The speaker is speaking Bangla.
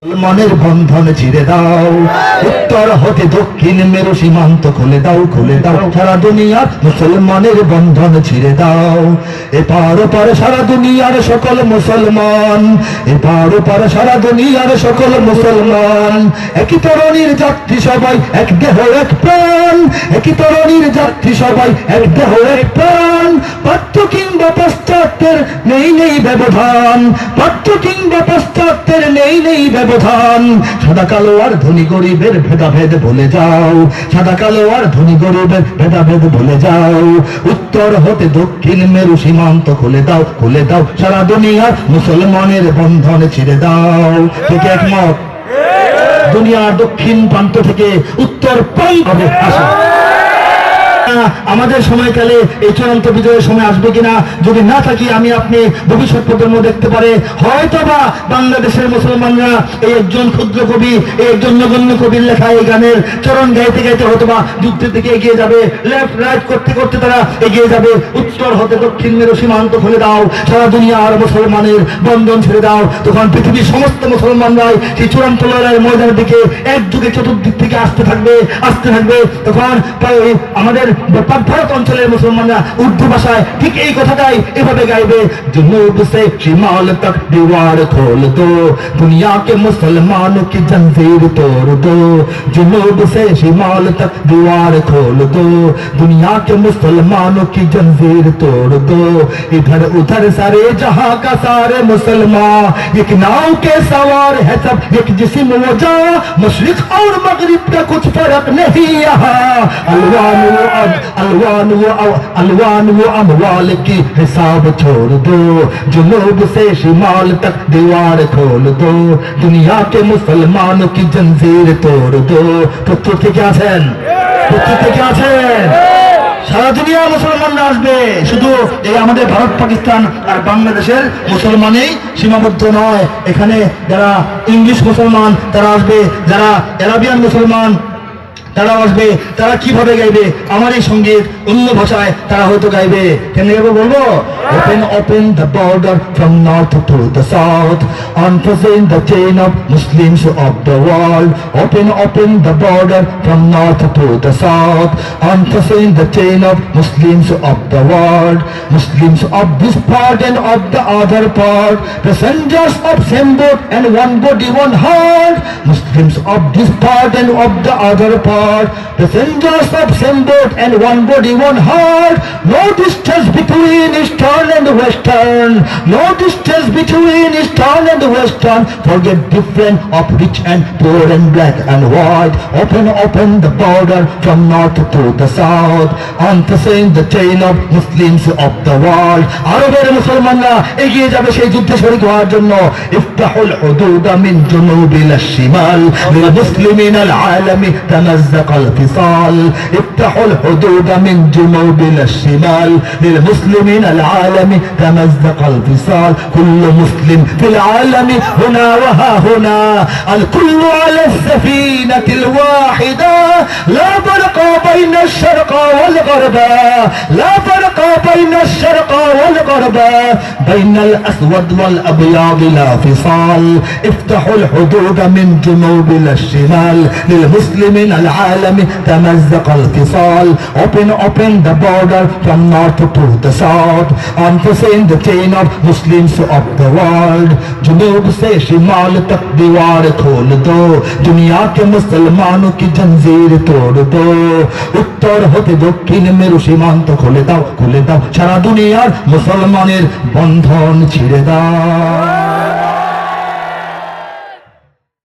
মনের বন্ধন ছিঁড়ে দাও, উত্তর হতে দক্ষিণ মেরু সীমান্ত খুলে দাও, খুলে দাও সারা দুনিয়ার মুসলমানের বন্ধন ছিঁড়ে দাও। এপার ওপার সারা দুনিয়ার সকল মুসলমান, এপার ওপার সারা দুনিয়ার সকল মুসলমান, একই তরণীর যাত্রী সবাই, এক দেহ এক প্রাণ, একই তরণীর যাত্রী সবাই, এক দেহ এক প্রাণ। পাঠ্য কিংবা পাশ্চাত্যের নেই নেই ব্যবধান, পাঠ্য কিংবা পাশ্চাত্যের নেই নেই ব্যবধান। সাদা কালো আর ধনী গরিবের ভেদাভেদ ভুলে যাও, সাদা কালো আর ধনী গরিবের ভেদাভেদ ভুলে যাও। উত্তর হতে দক্ষিণ মেরু সীমান্ত খুলে দাও, খুলে দাও সারা দুনিয়ার মুসলমানের বন্ধন ছিঁড়ে দাও। ঠিক একমত? দুনিয়ার দক্ষিণ প্রান্ত থেকে উত্তর প্রান্ত আসে। আমাদের সময়কালে এই চূড়ান্ত বিজয়ের সময় আসবে কিনা, যদি না থাকি আমি আপনি ভবিষ্যৎ প্রজন্ম দেখতে পারে হয়তোবা বাংলাদেশের মুসলমানরা এই একজন ক্ষুদ্র কবি, এই একজন নগণ্য কবির লেখা এই গানের চরণ গাইতে গাইতে হয়তোবা যুদ্ধের দিকে এগিয়ে যাবে, লেফট রাইট করতে করতে তারা এগিয়ে যাবে। উত্তর হতে দক্ষিণ মেরু সীমান্ত খুলে দাও, সারা দুনিয়ার মুসলমানের বন্ধন ছেড়ে দাও। তখন পৃথিবীর সমস্ত মুসলমানরাই সেই চূড়ান্ত লড়াইয়ের ময়দানের দিকে একযুগে চতুর্দিক থেকে আসতে থাকবে, আসতে থাকবে। তখন আমাদের ভারত অঞ্চলের মুসলমানরা উর্দু ভাষায় ঠিক এই কথাটাই এভাবে গাইবে, जुनूब से शिमाल तक दीवार खोल दो, दुनिया के मुसलमानों की जंजीर तोड़ दो, जुनूब से शिमाल तक दीवार खोल दो, दुनिया के मुसलमानों की जंजीर तोड़ दो। इधर उधर सारे जहां का सारे मुसलमान एक नाव के सवार है सब, एक जिस्म वो जा, मशरिक और मगरिब का कुछ फर्क नहीं यहाँ। अलवान वो अमवाल की हिसाब छोड़ दो, जुनूब से शिमाल तक दीवार खोल दो, दुनिया के मुसलमानों की जंजीर तोड़ दो। প্রত্যুর থেকে আছেন? প্রত্যুর থেকে আছেন? সারা দুনিয়ার মুসলমানরা আসবে, শুধু এই আমাদের ভারত পাকিস্তান আর বাংলাদেশের মুসলমানেই সীমাবদ্ধ নয়। এখানে যারা ইংলিশ মুসলমান তারা আসবে, যারা আরাবিয়ান মুসলমান তারা আসবে। তারা কিভাবে গাইবে? আমার এই সঙ্গীত অন্য ভাষায় তারা হয়তো গাইবে। কেন গাইবে বলবো? Open, open the border from north to the south, unfolding the chain of Muslims of the world. Open, open the border from north to the south, unfolding the chain of Muslims of the world. Muslims of this part and of the other part, passengers of same boat and one body, one heart. Muslims of this part and of the other part, passengers of same boat and one body, one heart. No distance between eastern and western, no distance between eastern and western. Forget different of rich and poor and black and white. Open, open the border from north to the south, unfolding the chain of Muslims of the world. আরবের মুসলমানরা এগিয়ে যাবে সেই যুদ্ধে শরীক হওয়ার জন্য। ইফতাহুল হুদুদ মিন জুনুবি ইলা শিমাল, লিল মুসলিমিনাল আলামি তামাজ্জাকাল ফিসাল। ইফতাহুল হুদুদ মিন জুনুবি ইলা শিমাল, লিল মুসলিমিনাল আলামি تمزق الفصال. كل مسلم في العالم هنا وها هنا، الكل على السفينة الواحدة. لا فرق بين الشرق والغرب، لا فرق بين الشرق والغرب، بين الأسود والأبيض لا فصال. افتحوا الحدود من جنوب إلى الشمال، للمسلمين العالم تمزق الفصال. Open, open the border from north to the south, unfolding the chain of Muslims of the world. जुनूब से शिमाल तक दीवार खोल दो, दुनिया के मुसलमानों की जंजीर तोड़ दो। उत्तर होते दक्षिण मेरु সীমান্ত খুলে দাও, খুলে দাও সারা দুনিয়ার মুসলমানের বন্ধন ছিঁড়ে দাও।